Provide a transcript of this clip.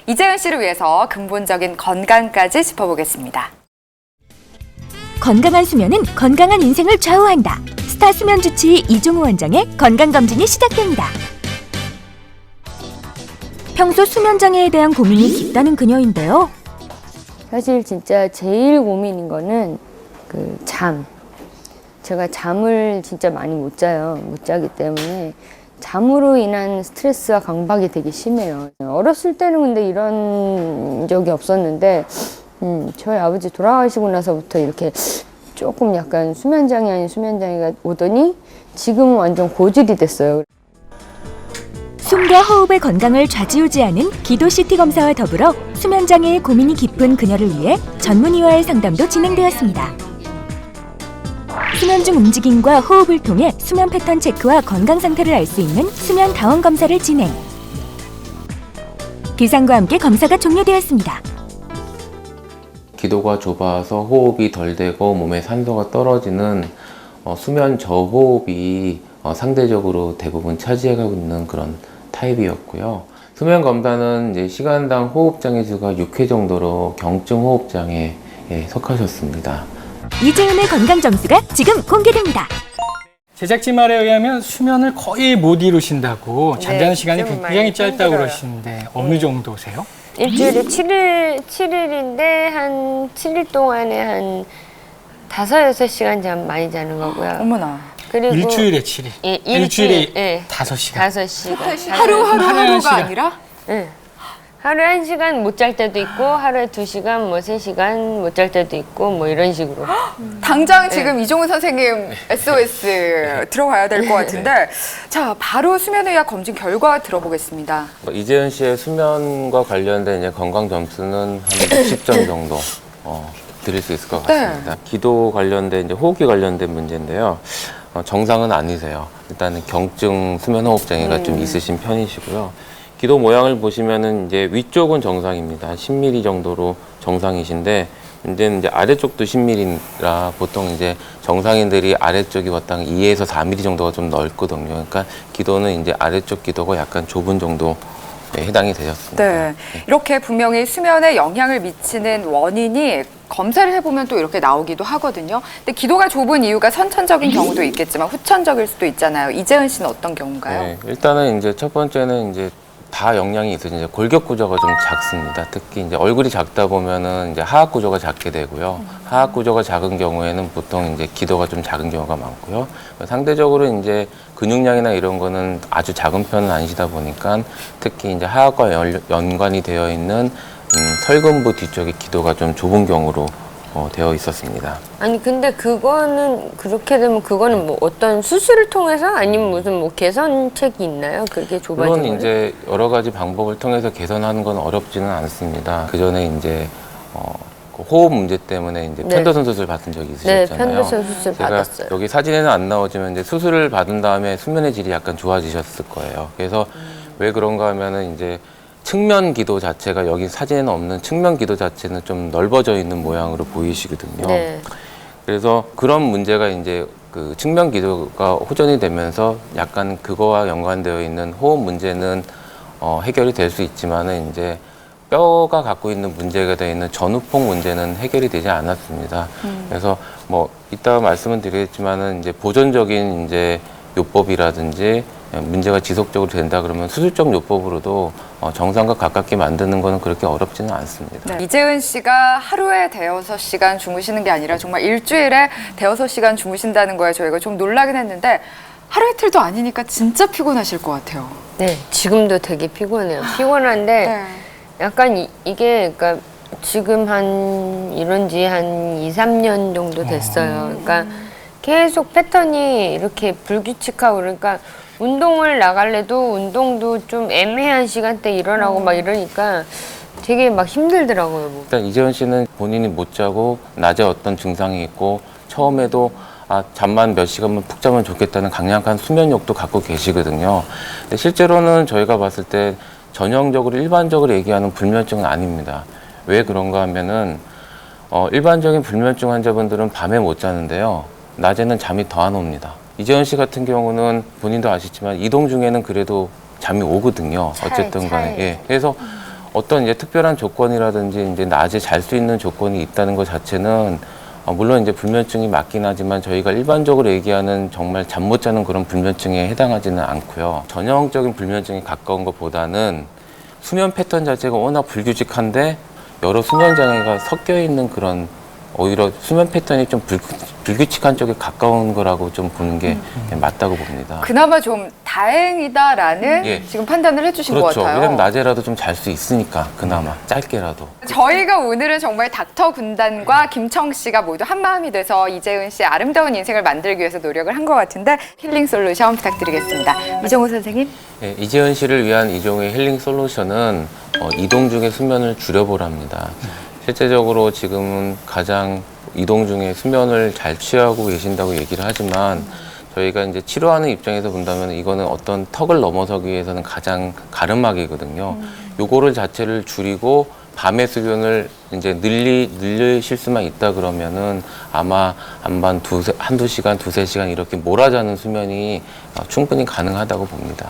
이재은 씨를 위해서 근본적인 건강까지 짚어보겠습니다. 건강한 수면은 건강한 인생을 좌우한다. 스타 수면 주치의 이종우 원장의 건강검진이 시작됩니다. 평소 수면 장애에 대한 고민이 깊다는 그녀인데요. 사실 진짜 제일 고민인 거는 잠. 제가 잠을 진짜 많이 못 자요. 못 자기 때문에 잠으로 인한 스트레스와 강박이 되게 심해요. 어렸을 때는 근데 이런 적이 없었는데 저희 아버지 돌아가시고 나서부터 이렇게 조금 약간 수면장애 아닌 수면장애가 오더니 지금은 완전 고질이 됐어요. 숨과 호흡의 건강을 좌지우지하는 기도 CT 검사와 더불어 수면장애에 고민이 깊은 그녀를 위해 전문의와의 상담도 진행되었습니다. 수면 중 움직임과 호흡을 통해 수면 패턴 체크와 건강 상태를 알 수 있는 수면 다원 검사를 진행. 기상과 함께 검사가 종료되었습니다. 기도가 좁아서 호흡이 덜 되고 몸에 산소가 떨어지는 수면 저호흡이 상대적으로 대부분 차지하고 있는 그런 타입이었고요. 수면 검사는 이제 시간당 호흡장애 수가 6회 정도로 경증 호흡장애에 속하셨습니다. 이재은의 건강 점수가 지금 공개됩니다. 제작진 말에 의하면 수면을 거의 못 이루신다고 잠자는 네, 시간이 좀 굉장히 많이 짧다고 힘들어요. 그러시는데 어느 정도세요? 일주일에 7일인데 한 7일 동안에 한 5-6시간 잠 많이 자는 거고요. 어머나. 그리고 일주일에 7일. 예, 일주일에 예. 5시간. 5시간. 하루가 시간. 아니라? 네. 하루에 1시간 못 잘 때도 있고 하루에 2시간, 3시간 못 잘 때도 있고 뭐 이런 식으로. 당장 지금 이종우 선생님 SOS 들어가야 될 것 같은데 자, 바로 수면의학 검진 결과 들어보겠습니다. 이재은 씨의 수면과 관련된 이제 건강 점수는 한 60점 정도 드릴 수 있을 것 같습니다. 기도 관련된 이제 호흡기 관련된 문제인데요. 정상은 아니세요. 일단은 경증 수면호흡장애가 좀 있으신 편이시고요. 기도 모양을 보시면은 이제 위쪽은 정상입니다. 10mm 정도로 정상이신데 문제는 이제 아래쪽도 10mm라 보통 이제 정상인들이 아래쪽이 보통 2에서 4mm 정도가 좀 넓거든요. 그러니까 기도는 이제 아래쪽 기도가 약간 좁은 정도에 해당이 되셨습니다. 네. 이렇게 분명히 수면에 영향을 미치는 원인이 검사를 해보면 또 이렇게 나오기도 하거든요. 근데 기도가 좁은 이유가 선천적인 경우도 있겠지만 후천적일 수도 있잖아요. 이재은 씨는 어떤 경우인가요? 네, 일단은 이제 첫 번째는 이제 다 영향이 있어요. 이제 골격 구조가 좀 작습니다. 특히 이제 얼굴이 작다 보면은 이제 하악 구조가 작게 되고요. 하악 구조가 작은 경우에는 보통 이제 기도가 좀 작은 경우가 많고요. 상대적으로 이제 근육량이나 이런 거는 아주 작은 편은 아니시다 보니까 특히 이제 하악과 연관이 되어 있는 설근부 뒤쪽의 기도가 좀 좁은 경우로 되어 있었습니다. 아니 근데 그거는 그렇게 되면 그거는 뭐 어떤 수술을 통해서 아니면 무슨 뭐 개선책이 있나요? 그렇게 좁아진 물론 거는? 이제 여러 가지 방법을 통해서 개선하는 건 어렵지는 않습니다. 그 전에 이제 그 호흡 문제 때문에 이제 네. 편도선 수술 받은 적이 네, 있으셨잖아요. 편도선 수술 제가 받았어요. 여기 사진에는 안 나오지만 이제 수술을 받은 다음에 수면의 질이 약간 좋아지셨을 거예요. 그래서 왜 그런가 하면은 이제 측면 기도 자체가 여기 사진에는 없는 측면 기도 자체는 좀 넓어져 있는 모양으로 보이시거든요. 네. 그래서 그런 문제가 이제 그 측면 기도가 호전이 되면서 약간 그거와 연관되어 있는 호흡 문제는 해결이 될 수 있지만은 이제 뼈가 갖고 있는 문제가 되어 있는 전후폭 문제는 해결이 되지 않았습니다. 그래서 뭐 이따가 말씀은 드리겠지만은 이제 보존적인 이제 요법이라든지 문제가 지속적으로 된다 그러면 수술적 요법으로도 정상과 가깝게 만드는 거는 그렇게 어렵지는 않습니다. 네. 이재은 씨가 하루에 5-6시간 주무시는 게 아니라 정말 일주일에 5-6시간 주무신다는 거에 저희가 좀 놀라긴 했는데 하루 이틀도 아니니까 진짜 피곤하실 것 같아요. 네, 지금도 되게 피곤해요. 피곤한데 네. 약간 이게 그러니까 지금 한 이런 지 한 2-3년 정도 됐어요. 그러니까 계속 패턴이 이렇게 불규칙하고 그러니까 운동을 나갈래도 운동도 좀 애매한 시간대 일어나고 막 이러니까 되게 막 힘들더라고요. 뭐. 일단 이재은 씨는 본인이 못 자고 낮에 어떤 증상이 있고 처음에도 잠만 몇 시간만 푹 자면 좋겠다는 강력한 수면욕도 갖고 계시거든요. 근데 실제로는 저희가 봤을 때 전형적으로 일반적으로 얘기하는 불면증은 아닙니다. 왜 그런가 하면은 일반적인 불면증 환자분들은 밤에 못 자는데요. 낮에는 잠이 더 안 옵니다. 이재은 씨 같은 경우는 본인도 아시지만 이동 중에는 그래도 잠이 오거든요. 어쨌든 간에. 예. 그래서 어떤 이제 특별한 조건이라든지 이제 낮에 잘 수 있는 조건이 있다는 것 자체는 물론 이제 불면증이 맞긴 하지만 저희가 일반적으로 얘기하는 정말 잠 못 자는 그런 불면증에 해당하지는 않고요. 전형적인 불면증에 가까운 것보다는 수면 패턴 자체가 워낙 불규칙한데 여러 수면 장애가 섞여 있는 그런 오히려 수면 패턴이 좀 불규칙한 쪽에 가까운 거라고 좀 보는 게 맞다고 봅니다. 그나마 좀 다행이다라는 예. 지금 판단을 해주신 그렇죠. 것 같아요. 왜냐면 낮에라도 좀 잘 수 있으니까 그나마 짧게라도. 저희가 오늘은 정말 닥터 군단과 김청 씨가 모두 한 마음이 돼서 이재은 씨의 아름다운 인생을 만들기 위해서 노력을 한 것 같은데 힐링 솔루션 부탁드리겠습니다. 이정호 선생님. 네, 이재은 씨를 위한 이종의 힐링 솔루션은 이동 중에 수면을 줄여보랍니다. 실제적으로 지금은 가장 이동 중에 수면을 잘 취하고 계신다고 얘기를 하지만 저희가 이제 치료하는 입장에서 본다면 이거는 어떤 턱을 넘어서기 위해서는 가장 가름막이거든요. 요거를 자체를 줄이고 밤의 수면을 이제 늘리실 수만 있다 그러면은 아마 한두 시간, 두세 시간 이렇게 몰아자는 수면이 충분히 가능하다고 봅니다.